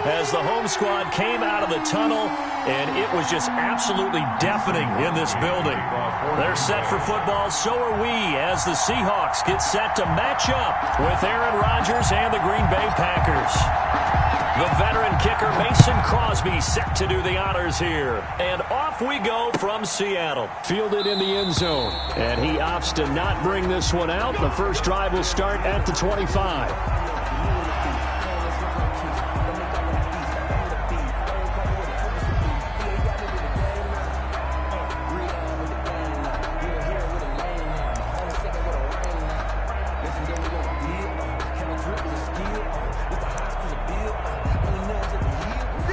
as the home squad came out of the tunnel, and it was just absolutely deafening in this building. They're set for football, so are we, as the Seahawks get set to match up with Aaron Rodgers and the Green Bay Packers. The veteran kicker Mason Crosby set to do the honors here. And off we go from Seattle. Fielded in the end zone. And he opts to not bring this one out. The first drive will start at the 25.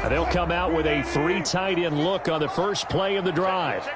They'll come out with a 3 tight end look on the first play of the drive.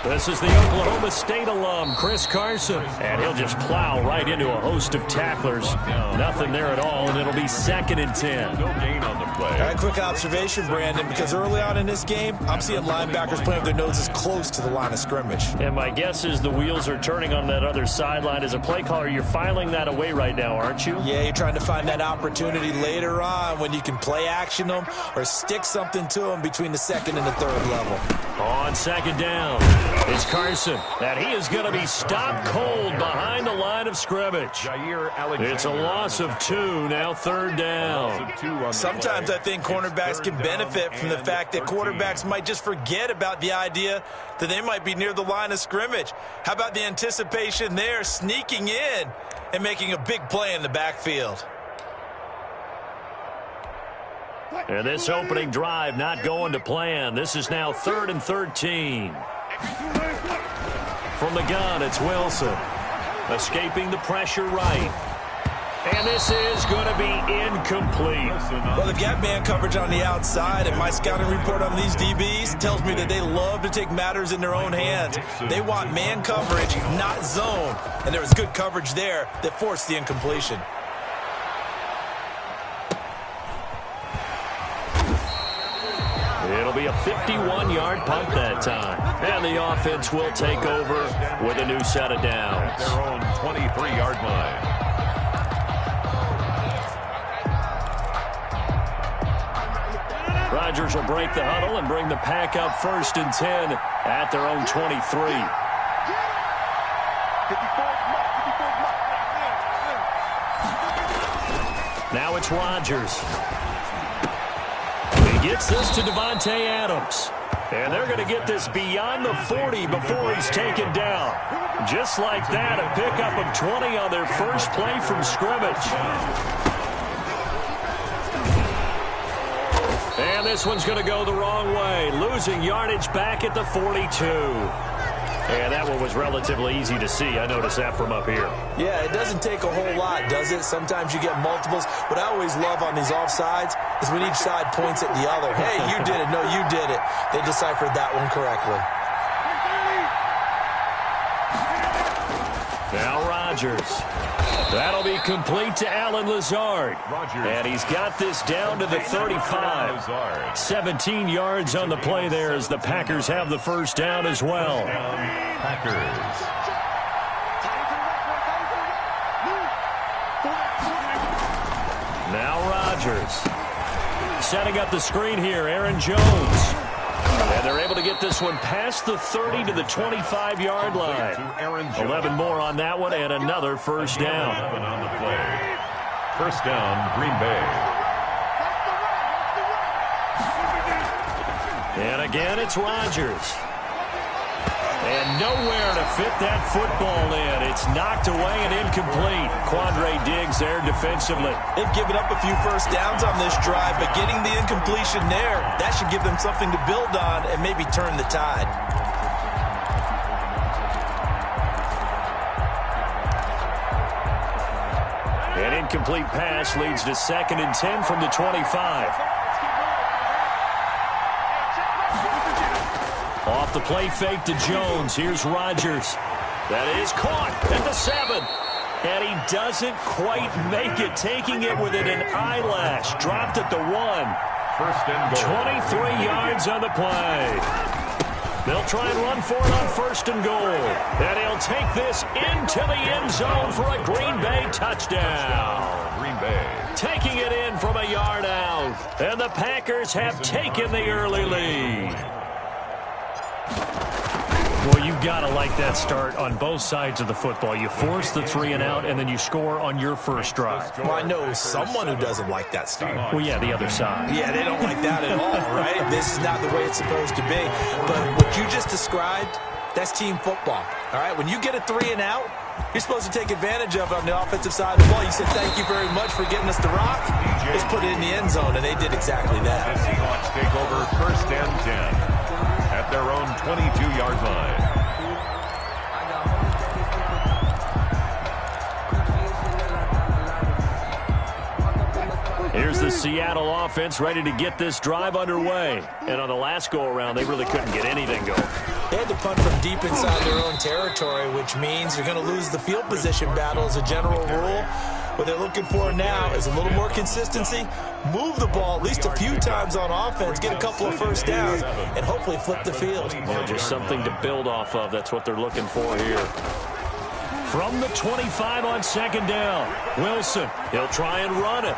This is the Oklahoma State alum, Chris Carson. And he'll just plow right into a host of tacklers. Nothing there at all, and it'll be 2nd and 10. No gain on the play. All right, quick observation, Brandon, because early on in this game, I'm seeing linebackers playing with their noses close to the line of scrimmage. And my guess is the wheels are turning on that other sideline. As a play caller, you're filing that away right now, aren't you? Yeah, you're trying to find that opportunity later on when you can play action them or stick something to them between the 2nd and the 3rd level. On 2nd down, it's Carson, and he is going to be stopped cold behind the line of scrimmage. It's a loss of 2, now 3rd down. Sometimes I think cornerbacks can benefit from the fact that quarterbacks might just forget about the idea that they might be near the line of scrimmage. How about the anticipation there, sneaking in and making a big play in the backfield? And this opening drive not going to plan. This is now 3rd and 13. From the gun, it's Wilson. Escaping the pressure right. And this is going to be incomplete. Well, they've got man coverage on the outside, and my scouting report on these DBs tells me that they love to take matters in their own hands. They want man coverage, not zone. And there was good coverage there that forced the incompletion. It'll be a 51-yard punt that time. And the offense will take over with a new set of downs. Their own 23-yard line. Rodgers will break the huddle and bring the pack up 1st and 10 at their own 23. Now it's Rodgers. He gets this to Devontae Adams. And they're going to get this beyond the 40 before he's taken down. Just like that, a pickup of 20 on their first play from scrimmage. And this one's going to go the wrong way, losing yardage back at the 42. And that one was relatively easy to see. I noticed that from up here. Yeah, it doesn't take a whole lot, does it? Sometimes you get multiples. What I always love on these offsides is when each side points at the other. Hey, you did it. No, you did it. They deciphered that one correctly. Now Rodgers. That'll be complete to Allen Lazard. And he's got this down to the 35. 17 yards on the play there as the Packers have the first down as well. Packers. Now Rodgers. Setting up the screen here, Aaron Jones. And they're able to get this one past the 30 to the 25-yard line. 11 more on that one and another first down. On the play. First down, Green Bay. And again, it's Rodgers. And nowhere to fit that football in. It's knocked away and incomplete. Quandre Diggs there defensively. They've given up a few first downs on this drive, but getting the incompletion there, that should give them something to build on and maybe turn the tide. An incomplete pass leads to 2nd and 10 from the 25. Off the play fake to Jones. Here's Rodgers. That is caught at the 7. And he doesn't quite make it, taking it within an eyelash. Dropped at the 1. First and goal. 23 yards on the play. They'll try and run for it on 1st and goal. And he'll take this into the end zone for a Green Bay touchdown. Bay. Taking it in from a yard out. And the Packers have taken the early lead. Boy, you've got to like that start on both sides of the football. You force the 3 and out, and then you score on your first drive. Well, I know someone who doesn't like that start. Well, yeah, the other side. Yeah, they don't like that at all, right? This is not the way it's supposed to be. But what you just described, that's team football, all right? When you get a 3 and out, you're supposed to take advantage of it on the offensive side of the ball. You said, thank you very much for getting us the rock. Let's put it in the end zone, and they did exactly that. The Seahawks take over 1st and 10 at their own 22-yard line. Here's the Seattle offense ready to get this drive underway. And on the last go-around, they really couldn't get anything going. They had to punt from deep inside their own territory, which means you're going to lose the field position battle as a general rule. What they're looking for now is a little more consistency, move the ball at least a few times on offense, get a couple of first downs, and hopefully flip the field. Well, just something to build off of. That's what they're looking for here. From the 25 on 2nd down, Wilson, he'll try and run it.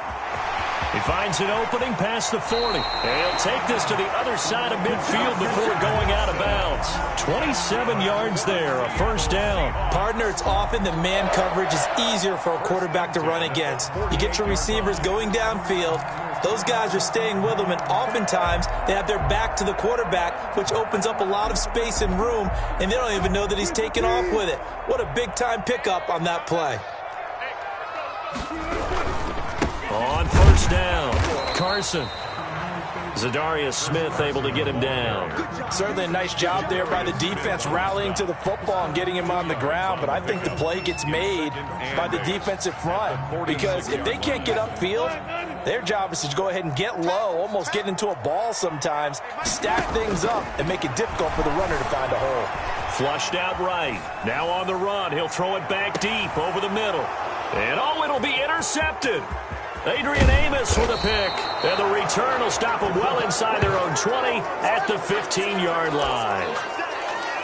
He finds an opening past the 40. And he'll take this to the other side of midfield before going out of bounds. 27 yards there, a first down. Partner, it's often that man coverage is easier for a quarterback to run against. You get your receivers going downfield. Those guys are staying with them, and oftentimes they have their back to the quarterback, which opens up a lot of space and room, and they don't even know that he's taking off with it. What a big-time pickup on that play. On first down, Carson. Zadarius Smith able to get him down. Certainly a nice job there by the defense rallying to the football and getting him on the ground, but I think the play gets made by the defensive front because if they can't get upfield, their job is to go ahead and get low, almost get into a ball sometimes, stack things up, and make it difficult for the runner to find a hole. Flushed out right. Now on the run. He'll throw it back deep over the middle. And oh, it'll be intercepted. Adrian Amos with a pick. And the return will stop them well inside their own 20 at the 15-yard line.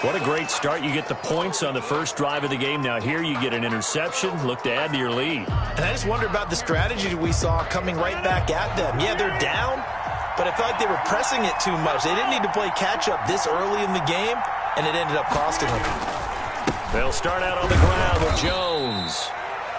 What a great start. You get the points on the first drive of the game. Now here you get an interception. Look to add to your lead. And I just wonder about the strategy we saw coming right back at them. Yeah, they're down, but I felt like they were pressing it too much. They didn't need to play catch-up this early in the game, and it ended up costing them. They'll start out on the ground with Jones.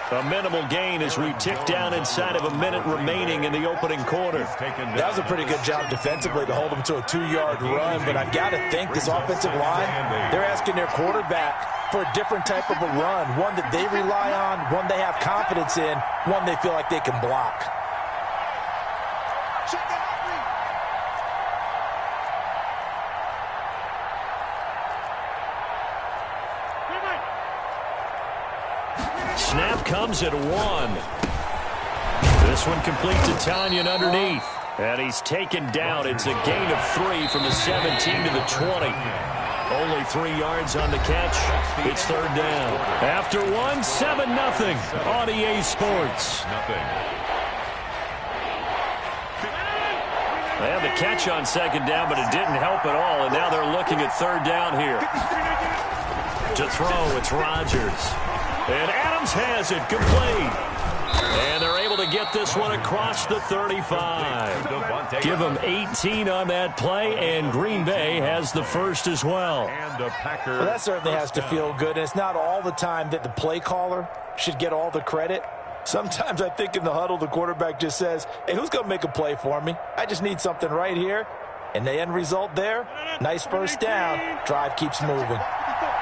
A minimal gain as we tick down inside of a minute remaining in the opening quarter. That was a pretty good job defensively to hold them to a 2-yard run, but I've got to think this offensive line, they're asking their quarterback for a different type of a run, one that they rely on, one they have confidence in, one they feel like they can block. Snap comes at 1. This one complete to Tanyan underneath. And he's taken down. It's a gain of 3 from the 17 to the 20. Only 3 yards on the catch. It's 3rd down. After 1, 7-0 on EA Sports. They had the catch on 2nd down, but it didn't help at all. And now they're looking at 3rd down here. To throw, it's Rodgers. And Adams has it complete. And they're able to get this one across the 35. Give them 18 on that play, and Green Bay has the first as well. Well, that certainly has to feel good. And it's not all the time that the play caller should get all the credit. Sometimes I think in the huddle, the quarterback just says, hey, who's going to make a play for me? I just need something right here. And the end result there, nice first down. Drive keeps moving.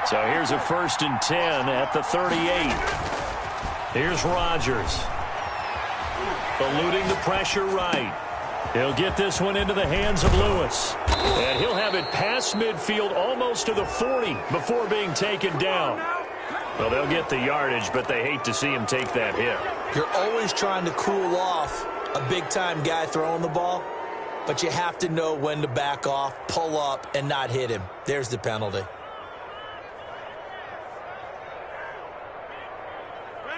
So here's a 1st and 10 at the 38. Here's Rodgers. Eluding the pressure right. He'll get this one into the hands of Lewis. And he'll have it past midfield almost to the 40 before being taken down. Well, they'll get the yardage, but they hate to see him take that hit. You're always trying to cool off a big-time guy throwing the ball, but you have to know when to back off, pull up, and not hit him. There's the penalty.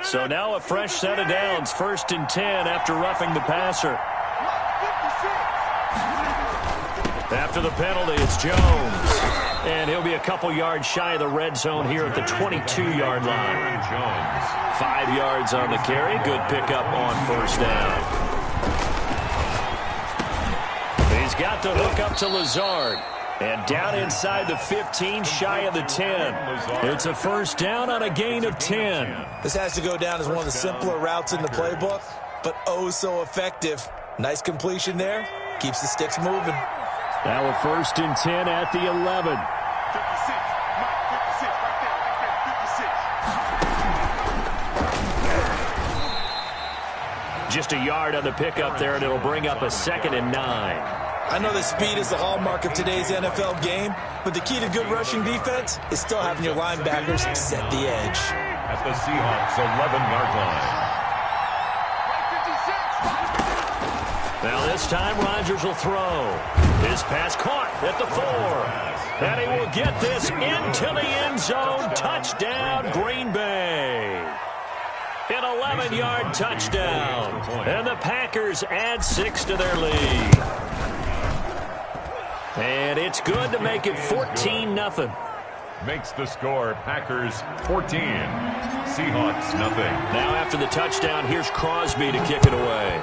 So now a fresh set of downs, 1st and 10 after roughing the passer. After the penalty, it's Jones. And he'll be a couple yards shy of the red zone here at the 22-yard line. 5 yards on the carry. Good pickup on first down. He's got the hook up to Lazard. And down inside the 15, shy of the 10. It's a first down on a gain of 10. This has to go down as one of the simpler routes in the playbook, but oh so effective. Nice completion there. Keeps the sticks moving. Now a first and 10 at the 11. 56, right there, 56. Just a yard on the pickup there, and it'll bring up a second and 9. I know that speed is the hallmark of today's NFL game, but the key to good rushing defense is still having your linebackers set the edge. At the Seahawks' 11-yard line. Now this time Rodgers will throw. His pass caught at the 4. And he will get this into the end zone. Touchdown, Green Bay. An 11-yard touchdown. And the Packers add 6 to their lead. And it's good to make it 14-0. Makes the score Packers 14, Seahawks nothing. Now after the touchdown, here's Crosby to kick it away.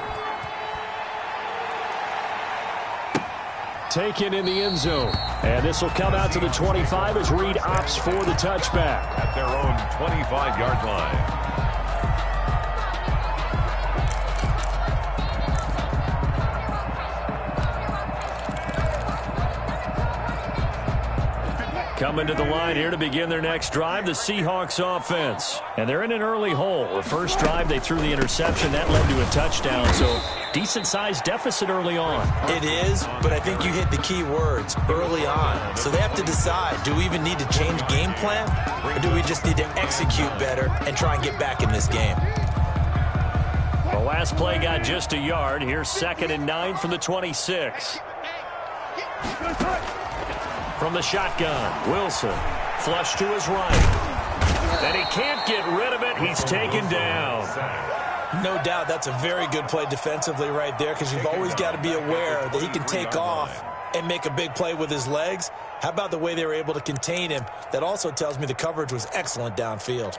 Taken in the end zone. And this will come out to the 25 as Reed opts for the touchback. At their own 25-yard line. Coming to the line here to begin their next drive, the Seahawks offense. And they're in an early hole. The first drive, they threw the interception. That led to a touchdown, so decent-sized deficit early on. It is, but I think you hit the key words, early on. So they have to decide, do we even need to change game plan, or do we just need to execute better and try and get back in this game? The last play got just a yard. Here's 2nd and 9 from the 26. From the shotgun, Wilson, flush to his right. And he can't get rid of it. He's taken down. No doubt that's a very good play defensively right there, because you've always got to be aware that he can take off and make a big play with his legs. How about the way they were able to contain him? That also tells me the coverage was excellent downfield.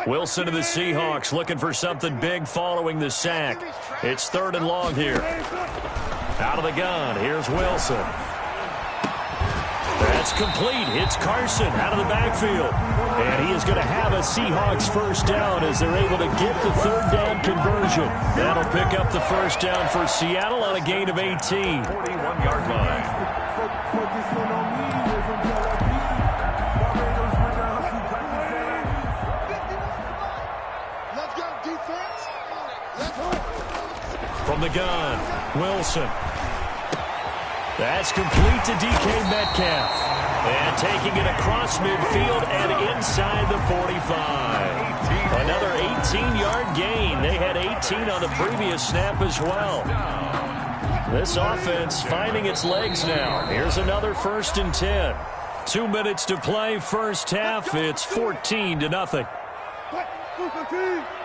Wilson to the Seahawks looking for something big following the sack. It's 3rd and long here. Out of the gun, here's Wilson. That's complete. It's Carson out of the backfield. And he is going to have a Seahawks first down as they're able to get the 3rd down conversion. That'll pick up the first down for Seattle on a gain of 18. 41-yard line. From the gun, Wilson. That's complete to DK Metcalf. And taking it across midfield and inside the 45. Another 18-yard gain. They had 18 on the previous snap as well. This offense finding its legs now. Here's another 1st and 10. 2 minutes to play first half. It's 14-0.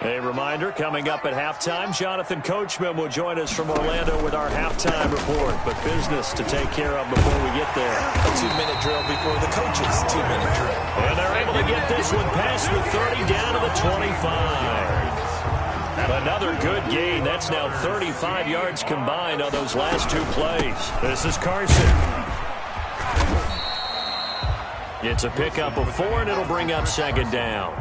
A reminder, coming up at halftime, Jonathan Coachman will join us from Orlando with our halftime report. But business to take care of before we get there. A 2-minute drill before the coach's 2-minute drill. And they're able to get this one past the 30 down to the 25. Another good gain. That's now 35 yards combined on those last 2 plays. This is Carson. It's a pickup of 4, and it'll bring up 2nd down.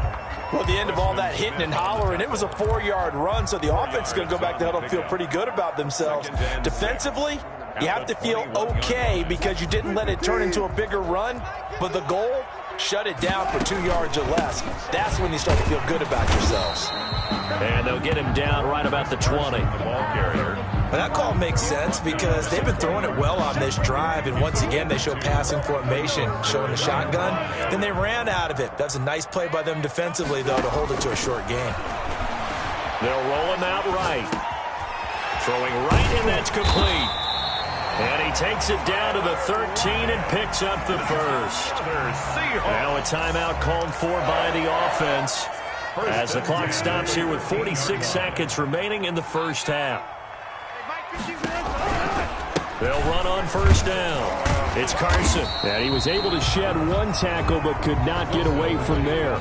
Well, at the end of all that hitting and hollering, it was a 4-yard run, so the offense is going to go back to huddle and feel pretty good about themselves. Defensively, you have to feel okay because you didn't let it turn into a bigger run, but the goal, shut it down for 2 yards or less. That's when you start to feel good about yourselves. And they'll get him down right about the 20. The ball carrier. But that call makes sense because they've been throwing it well on this drive, and once again they show passing formation, showing the shotgun. Then they ran out of it. That's a nice play by them defensively, though, to hold it to a short gain. They'll roll him out right. Throwing right, and that's complete. And he takes it down to the 13 and picks up the first. Now a timeout called for by the offense as the clock stops here with 46 seconds remaining in the first half. They'll run on first down. It's Carson. And he was able to shed one tackle but could not get away from there.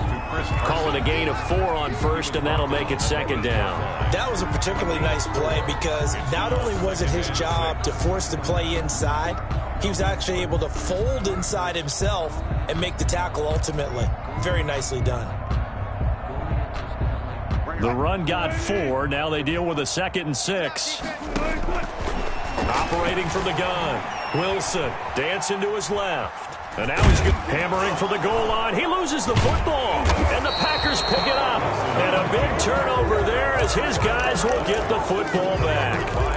Calling a gain of 4 on first, and that'll make it second down. That was a particularly nice play because not only was it his job to force the play inside, he was actually able to fold inside himself and make the tackle ultimately. Very nicely done. The run got 4. Now they deal with a 2nd and 6. Operating from the gun. Wilson dancing to his left. And now he's hammering for the goal line. He loses the football. And the Packers pick it up. And a big turnover there as his guys will get the football back.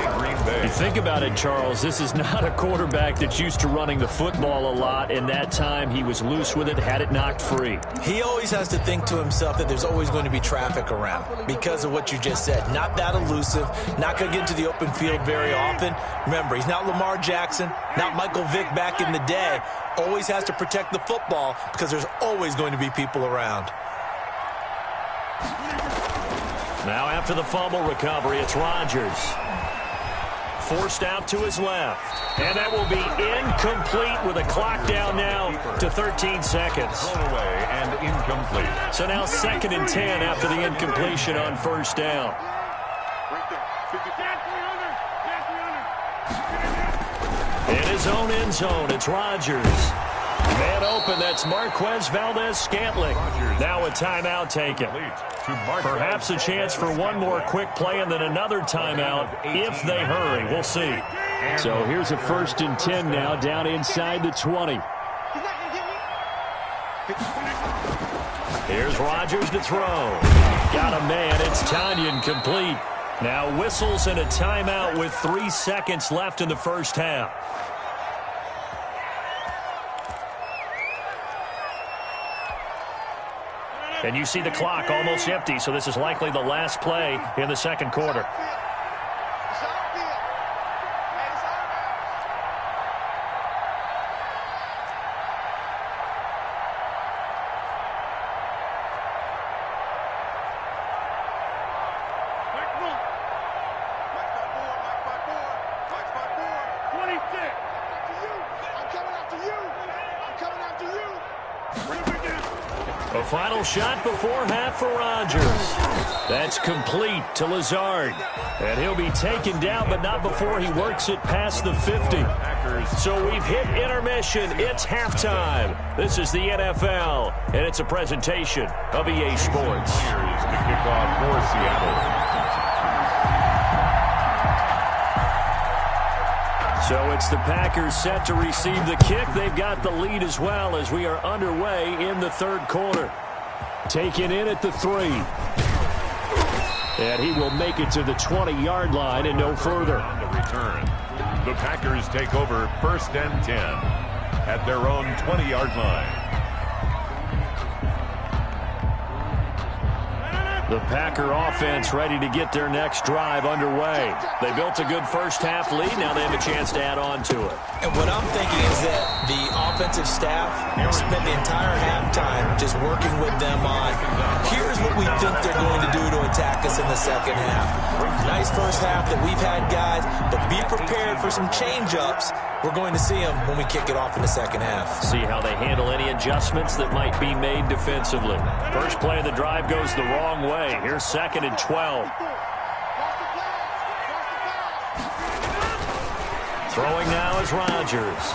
You think about it, Charles, this is not a quarterback that's used to running the football a lot. In that time, he was loose with it, had it knocked free. He always has to think to himself that there's always going to be traffic around because of what you just said. Not that elusive, not going to get into the open field very often. Remember, he's not Lamar Jackson, not Michael Vick back in the day. Always has to protect the football because there's always going to be people around. Now after the fumble recovery, it's Rodgers. Forced out to his left. And that will be incomplete with a clock down now to 13 seconds. Thrown away and incomplete. So now 2nd and 10 after the incompletion on first down. In his own end zone, it's Rodgers. Man open, that's Marquez Valdez-Scantling. Now a timeout taken. Perhaps a chance for one more quick play and then another timeout if they hurry. We'll see. So here's a 1st and 10 now down inside the 20. Here's Rodgers to throw. Got a man. It's Tanyan complete. Now whistles and a timeout with 3 seconds left in the first half. And you see the clock almost empty, so this is likely the last play in the second quarter. A final shot before half for Rodgers. That's complete to Lazard. And he'll be taken down, but not before he works it past the 50. So we've hit intermission. It's halftime. This is the NFL, and it's a presentation of EA Sports. To kick off for Seattle. So it's the Packers set to receive the kick. They've got the lead as well as we are underway in the third quarter. Taken in at the 3. And he will make it to the 20-yard line and no further. On the return, the Packers take over 1st and 10 at their own 20-yard line. The Packer offense ready to get their next drive underway. They built a good first half lead. Now they have a chance to add on to it. And what I'm thinking is that the offensive staff spent the entire halftime just working with them on, here's what we think they're going to do to attack us in the second half. Nice first half that we've had, guys, but be prepared for some change-ups. We're going to see them when we kick it off in the second half. See how they handle any adjustments that might be made defensively. First play of the drive goes the wrong way. Here's 2nd and 12. Throwing now is Rodgers.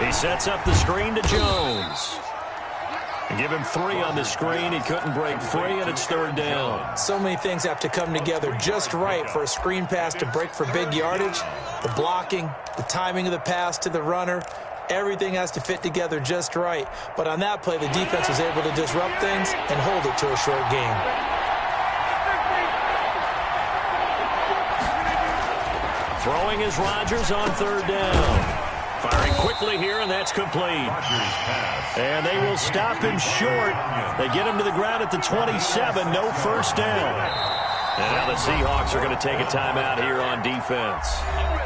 He sets up the screen to Jones. Give him 3 on the screen. He couldn't break free, and it's 3rd down. So many things have to come together just right for a screen pass to break for big yardage. The blocking, the timing of the pass to the runner, everything has to fit together just right. But on that play, the defense was able to disrupt things and hold it to a short game. Throwing is Rodgers on 3rd down. Firing quickly here, and that's complete. And they will stop him short. They get him to the ground at the 27. No first down. And now the Seahawks are going to take a timeout here on defense.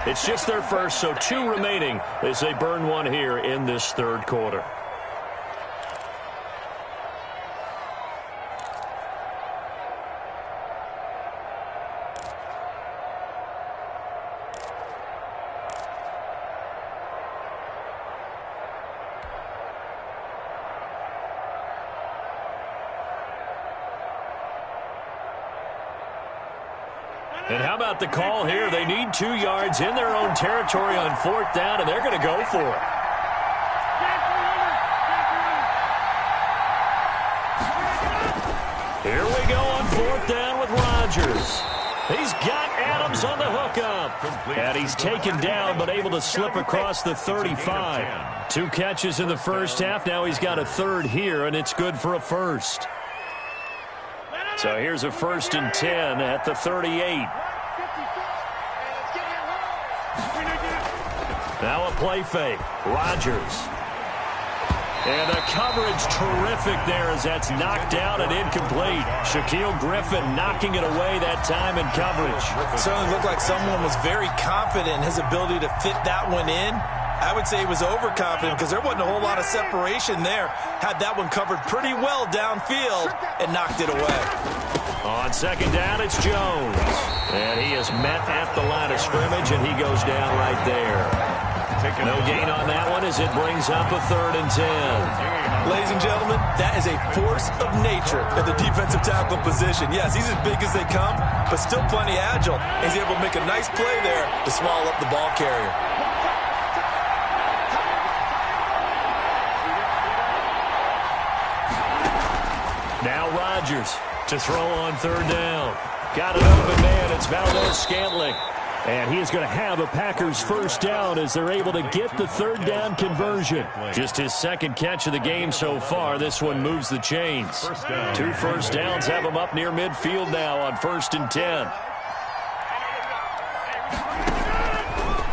It's just their first, so 2 remaining as they burn one here in this third quarter. And how about the call here? They need 2 yards in their own territory on 4th down, and they're going to go for it. Here we go on 4th down with Rodgers. He's got Adams on the hookup. And he's taken down but able to slip across the 35. 2 catches in the first half. Now he's got a 3rd here, and it's good for a 1st. So here's a 1st and 10 at the 38. Now a play fake. Rodgers. And the coverage terrific there as that's knocked down and incomplete. Shaquille Griffin knocking it away that time in coverage. Certainly looked like someone was very confident in his ability to fit that one in. I would say he was overconfident because there wasn't a whole lot of separation there. Had that one covered pretty well downfield and knocked it away. On 2nd down, it's Jones. And he is met at the line of scrimmage, and he goes down right there. No gain on that one as it brings up a 3rd and 10. Ladies and gentlemen, that is a force of nature at the defensive tackle position. Yes, he's as big as they come, but still plenty agile. He's able to make a nice play there to swallow up the ball carrier. Now Rodgers to throw on 3rd down. Got an open man. It's Valdez-Scantling. And he is going to have a Packers 1st down as they're able to get the 3rd down conversion. Just his 2nd catch of the game so far. This one moves the chains. 2 first downs have him up near midfield now on 1st and 10.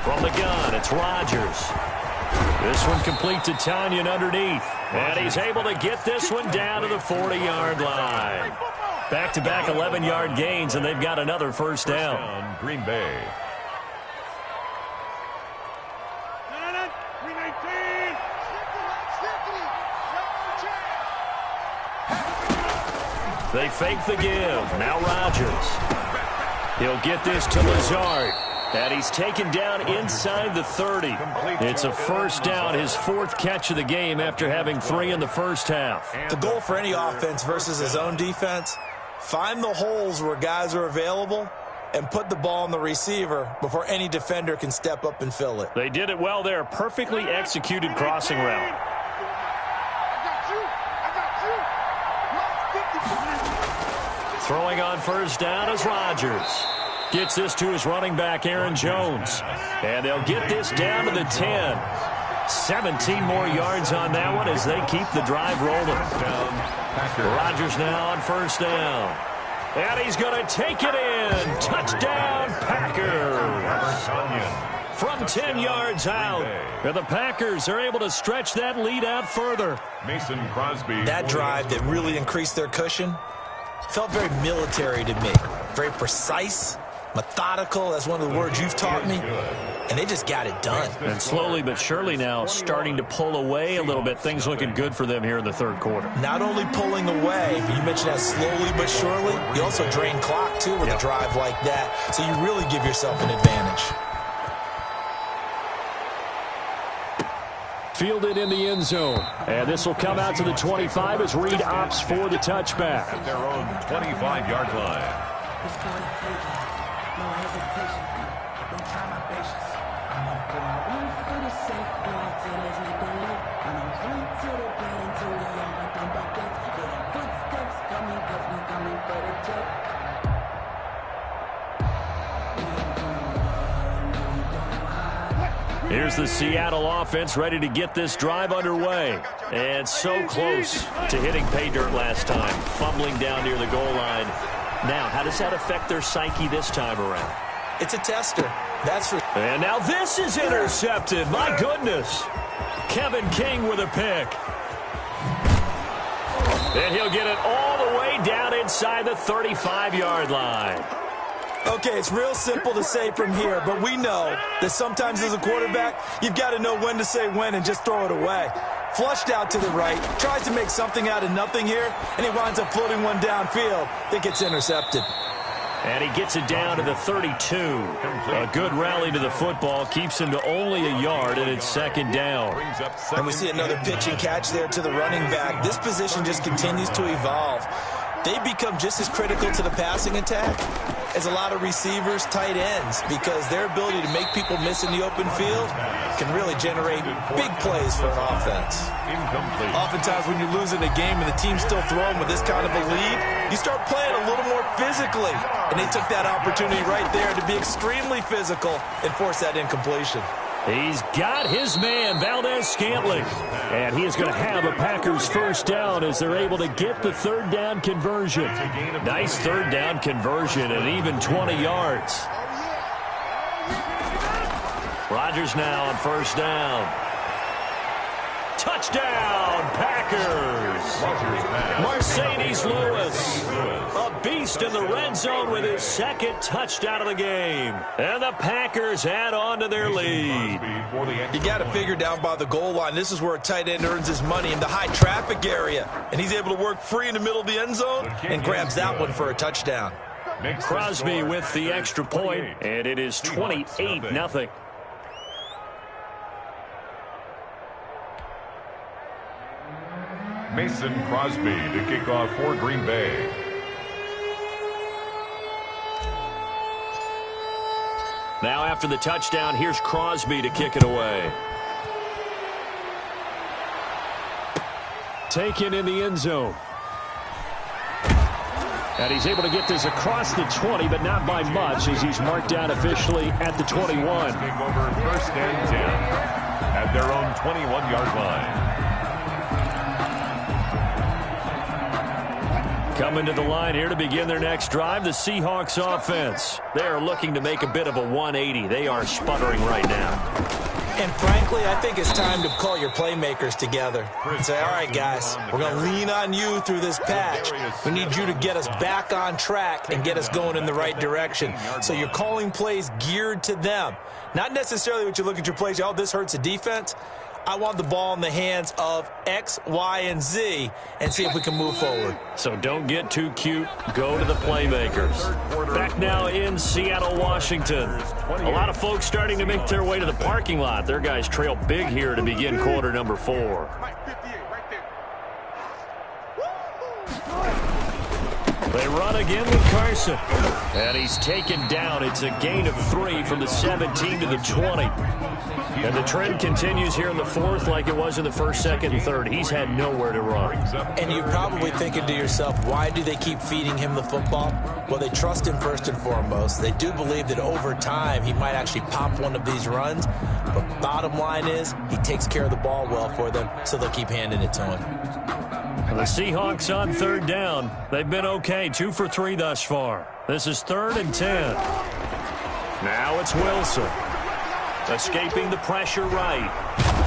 From the gun, it's Rodgers. This one complete to Tanyan underneath. And he's able to get this one down to the 40-yard line. Back-to-back 11-yard gains, and they've got another 1st down. Green Bay. They fake the give. Now Rodgers. He'll get this to Lazard. And he's taken down inside the 30. It's a 1st down, his 4th catch of the game after having 3 in the first half. The goal for any offense versus his own defense, find the holes where guys are available and put the ball on the receiver before any defender can step up and fill it. They did it well there. Perfectly executed crossing route. Throwing on 1st down is Rodgers. Gets this to his running back, Aaron Jones. And they'll get this down to the 10. 17 more yards on that one as they keep the drive rolling. Rodgers now on 1st down. And he's going to take it in. Touchdown, Packers. From 10 yards out. And the Packers are able to stretch that lead out further. Mason Crosby. That drive that really increased their cushion felt very military to me. Very precise, methodical. That's one of the words you've taught me. And they just got it done. And slowly but surely now starting to pull away a little bit. Things looking good for them here in the 3rd quarter. Not only pulling away, you mentioned that slowly but surely. You also drain clock, too, with a drive like that. So you really give yourself an advantage. Fielded in the end zone. And this will come out to the 25 as Reed opts for the touchback. At their own 25-yard line. Here's the Seattle offense ready to get this drive underway. And so close to hitting pay dirt last time. Fumbling down near the goal line. Now, how does that affect their psyche this time around? It's a tester. That's for... And now this is intercepted. My goodness. Kevin King with a pick. And he'll get it all the way down inside the 35-yard line. Okay, it's real simple to say from here, but we know that sometimes as a quarterback, you've got to know when to say when and just throw it away. Flushed out to the right, tries to make something out of nothing here, and he winds up floating one downfield. I think it's intercepted. And he gets it down to the 32. A good rally to the football keeps him to only a yard, and it's 2nd down. And we see another pitch and catch there to the running back. This position just continues to evolve. they become just as critical to the passing attack as a lot of receivers, tight ends, because their ability to make people miss in the open field can really generate big plays for an offense. Incomplete. Oftentimes when you're losing a game and the team's still throwing with this kind of a lead, you start playing a little more physically. And they took that opportunity right there to be extremely physical and force that incompletion. He's got his man, Valdez-Scantling. And he is going to have a Packers first down as they're able to get the third down conversion. Nice third down conversion and even 20 yards. Rodgers now on first down. Touchdown, Packers. Mercedes Lewis, a beast in the red zone with his second touchdown of the game. And the Packers add on to their lead. You got to figure down by the goal line. This is where a tight end earns his money, in the high traffic area. And he's able to work free in the middle of the end zone and grabs that one for a touchdown. Crosby with the extra point, and it is 28-0. Mason Crosby to kick off for Green Bay. Now after the touchdown, here's Crosby to kick it away. Taken in the end zone. And he's able to get this across the 20, but not by much, as he's marked down officially at the 21. Take over first and 10 at their own 21-yard line. Coming to the line here to begin their next drive, the Seahawks offense. They are looking to make a bit of a 180. They are sputtering right now. And frankly, I think it's time to call your playmakers together and say, all right, guys, we're going to lean on you through this patch. We need you to get us back on track and get us going in the right direction. So you're calling plays geared to them. Not necessarily what you look at your plays, oh, this hurts the defense. I want the ball in the hands of X, Y, and Z and see if we can move forward. So don't get too cute. Go to the playmakers. Back now in Seattle, Washington. A lot of folks starting to make their way to the parking lot. Their guys trail big here to begin quarter number 4. They run again with Carson. And he's taken down. It's a gain of 3 from the 17 to the 20. And the trend continues here in the fourth like it was in the first, second, and third. He's had nowhere to run. And you're probably thinking to yourself, why do they keep feeding him the football? Well, they trust him first and foremost. They do believe that over time he might actually pop one of these runs. But bottom line is he takes care of the ball well for them, so they'll keep handing it to him. The Seahawks on third down. They've been okay, 2 for 3 thus far. This is 3rd and 10. Now it's Wilson. Escaping the pressure right.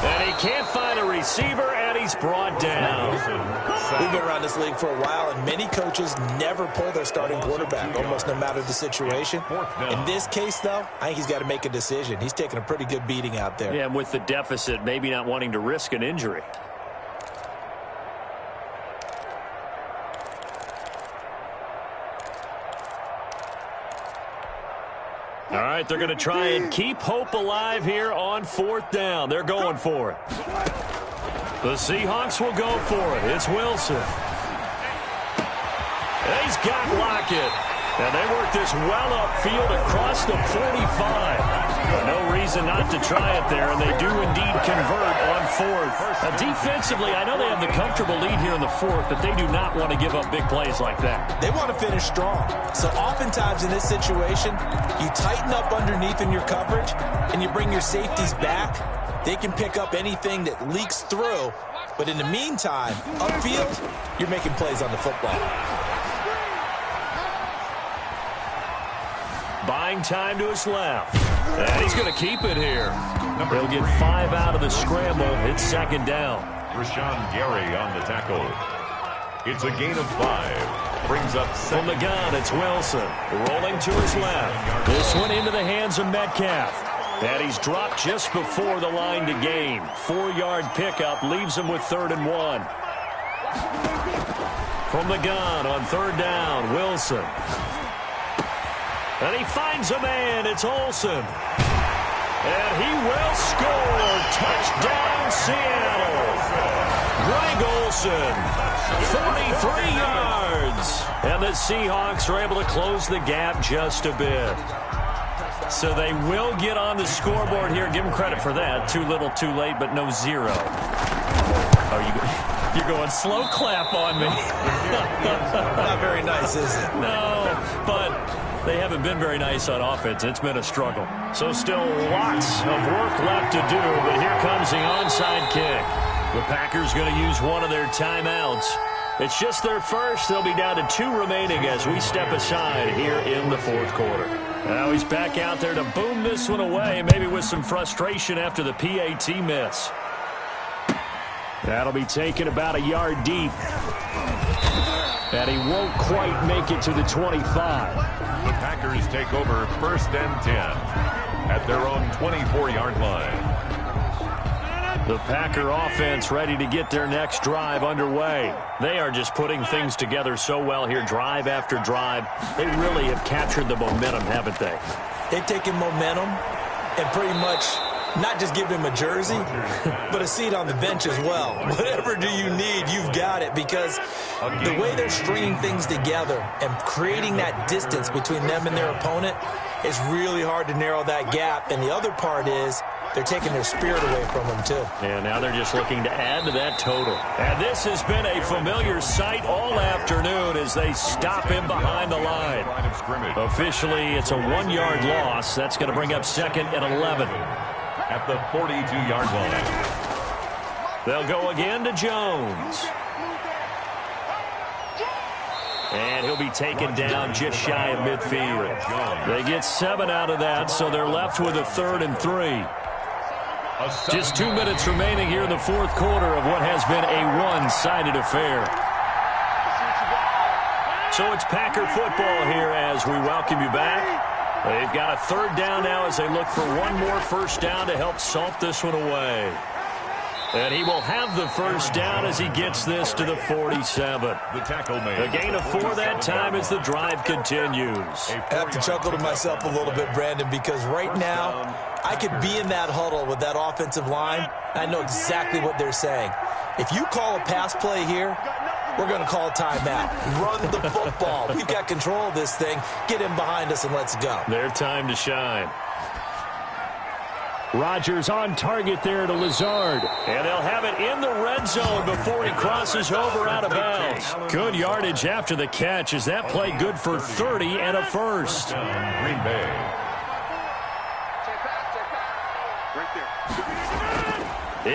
And he can't find a receiver, and he's brought down. We've been around this league for a while, and many coaches never pull their starting quarterback, almost no matter the situation. In this case, though, I think he's got to make a decision. He's taking a pretty good beating out there. Yeah, and with the deficit, maybe not wanting to risk an injury. All right, they're going to try and keep hope alive here on 4th down. They're going for it. The Seahawks will go for it. It's Wilson. He's got Lockett. And they work this well upfield across the 45. No reason not to try it there, and they do indeed convert on 4th. Now, defensively, I know they have the comfortable lead here in the 4th, but they do not want to give up big plays like that. They want to finish strong. So oftentimes in this situation, you tighten up underneath in your coverage, and you bring your safeties back. They can pick up anything that leaks through. But in the meantime, upfield, you're making plays on the football. Buying time to his left. And he's going to keep it here. They'll get 5 out of the scramble. It's 2nd down. Rashawn Gary on the tackle. It's a gain of 5. Brings up 7. From the gun, it's Wilson. Rolling to his left. This one into the hands of Metcalf. And he's dropped just before the line to gain. 4-yard pickup leaves him with 3rd and 1. From the gun on 3rd down, Wilson. And he finds a man. It's Olsen. And he will score. Touchdown, Seattle. Greg Olsen, 43 yards. And the Seahawks are able to close the gap just a bit. So they will get on the scoreboard here. Give them credit for that. Too little, too late, but no zero. Oh, you're going slow clap on me. Not very nice, is it? No, but they haven't been very nice on offense. It's been a struggle. So still lots of work left to do, but here comes the onside kick. The Packers going to use one of their timeouts. It's just their first. They'll be down to 2 remaining as we step aside here in the fourth quarter. Now he's back out there to boom this one away, maybe with some frustration after the PAT miss. That'll be taken about a yard deep. And he won't quite make it to the 25. The Packers take over 1st and 10 at their own 24-yard line. The Packer offense ready to get their next drive underway. They are just putting things together so well here, drive after drive. They really have captured the momentum, haven't they? They've taken momentum and pretty much not just give him a jersey, but a seat on the bench as well. Whatever do you need, you've got it, because the way they're stringing things together and creating that distance between them and their opponent is really hard to narrow that gap. And the other part is they're taking their spirit away from them, too. And now they're just looking to add to that total. And this has been a familiar sight all afternoon as they stop him behind the line. Officially, it's a 1-yard loss. That's going to bring up 2nd and 11. At the 42-yard line. They'll go again to Jones. And he'll be taken down just shy of midfield. They get 7 out of that, so they're left with a 3rd and 3. Just 2 minutes remaining here in the fourth quarter of what has been a one-sided affair. So it's Packer football here as we welcome you back. They've got a 3rd down now as they look for one more first down to help salt this one away. And he will have the first down as he gets this to the 47. The tackle made. A gain of 4 that time as the drive continues. I have to chuckle to myself a little bit, Brandon, because right now I could be in that huddle with that offensive line. I know exactly what they're saying. If you call a pass play here, we're going to call a timeout. Run the football. We've got control of this thing. Get him behind us and let's go. Their time to shine. Rodgers on target there to Lazard. And they'll have it in the red zone before he crosses over out of bounds. Good yardage after the catch. Is that play good for 30 and a first? Green Bay.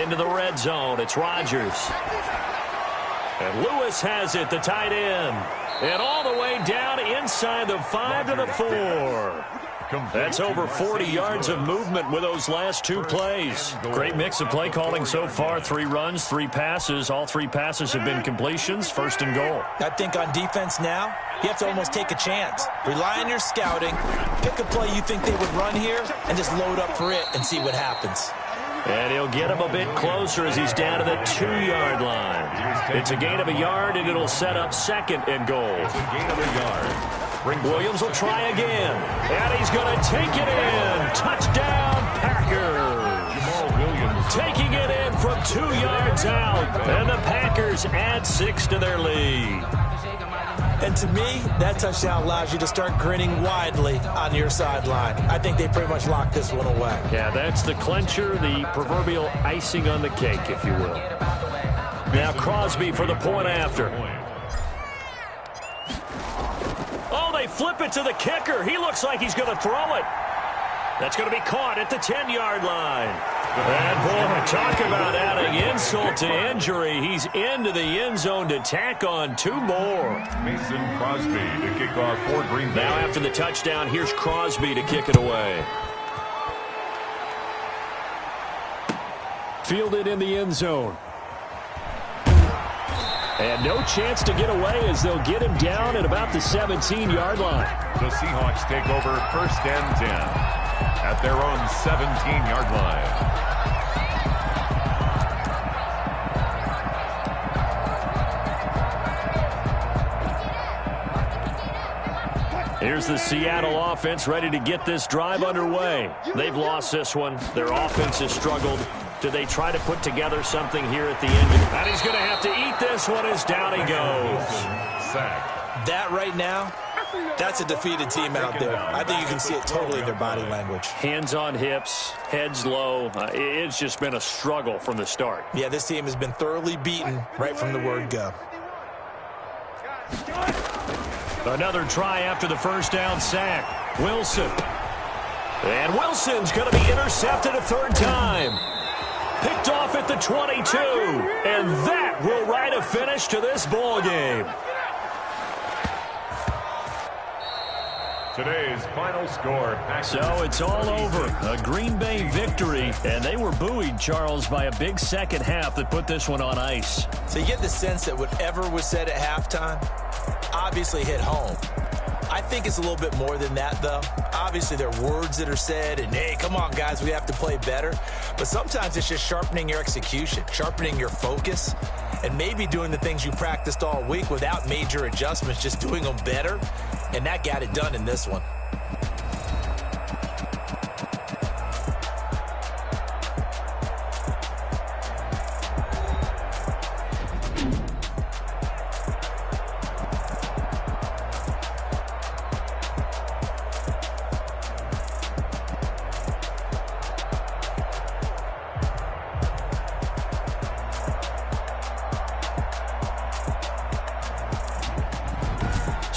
Into the red zone. It's Rodgers. And Lewis has it, the tight end. And all the way down inside the 5 to the 4. That's over 40 yards of movement with those last 2 plays. Great mix of play calling so far. 3 runs, 3 passes. All 3 passes have been completions. 1st and goal. I think on defense now, you have to almost take a chance. Rely on your scouting. Pick a play you think they would run here and just load up for it and see what happens. And he'll get him a bit closer as he's down to the 2-yard line. It's a gain of a yard, and it'll set up 2nd and goal. It's a gain of a yard. Williams will try again. And he's going to take it in. Touchdown, Packers. Jamal Williams taking it in from 2 yards out. And the Packers add 6 to their lead. And to me, that touchdown allows you to start grinning widely on your sideline. I think they pretty much locked this one away. Yeah, that's the clincher, the proverbial icing on the cake, if you will. Now Crosby for the point after. Oh, they flip it to the kicker. He looks like he's going to throw it. That's going to be caught at the 10-yard line. And boy, talk about adding insult to injury. He's into the end zone to tack on 2 more. Mason Crosby to kick off for Green Bay. Now after the touchdown, here's Crosby to kick it away. Fielded in the end zone. And no chance to get away as they'll get him down at about the 17-yard line. The Seahawks take over 1st and 10 at their own 17-yard line. Here's the Seattle offense ready to get this drive underway. They've lost this one. Their offense has struggled. Do they try to put together something here at the end? And he's going to have to eat this one as down he goes. Sack. That right now, that's a defeated team out there. I think you can see it totally in their body language. Hands on hips, heads low. It's just been a struggle from the start. Yeah, this team has been thoroughly beaten right from the word go. Another try after the first down sack. Wilson. And Wilson's going to be intercepted a third time. Picked off at the 22. And that will write a finish to this ball game. Today's final score. So it's all over. A Green Bay victory. And they were buoyed, Charles, by a big second half that put this one on ice. So you get the sense that whatever was said at halftime obviously hit home. I think it's a little bit more than that, though. Obviously, there are words that are said, and, hey, come on, guys, we have to play better. But sometimes it's just sharpening your execution, sharpening your focus, and maybe doing the things you practiced all week without major adjustments, just doing them better. And that got it done in this one.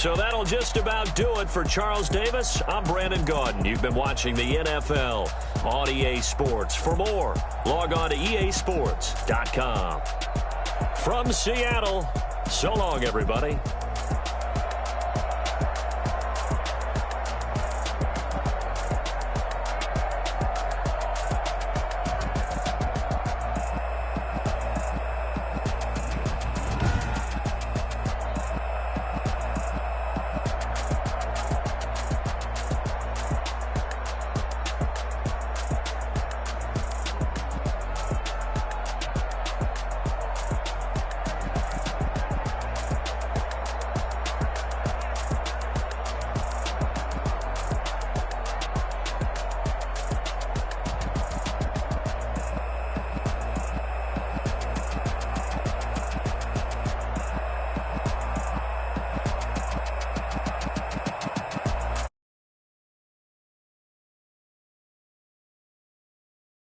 So that'll just about do it for Charles Davis. I'm Brandon Gaudin. You've been watching the NFL on EA Sports. For more, log on to easports.com. From Seattle, so long, everybody.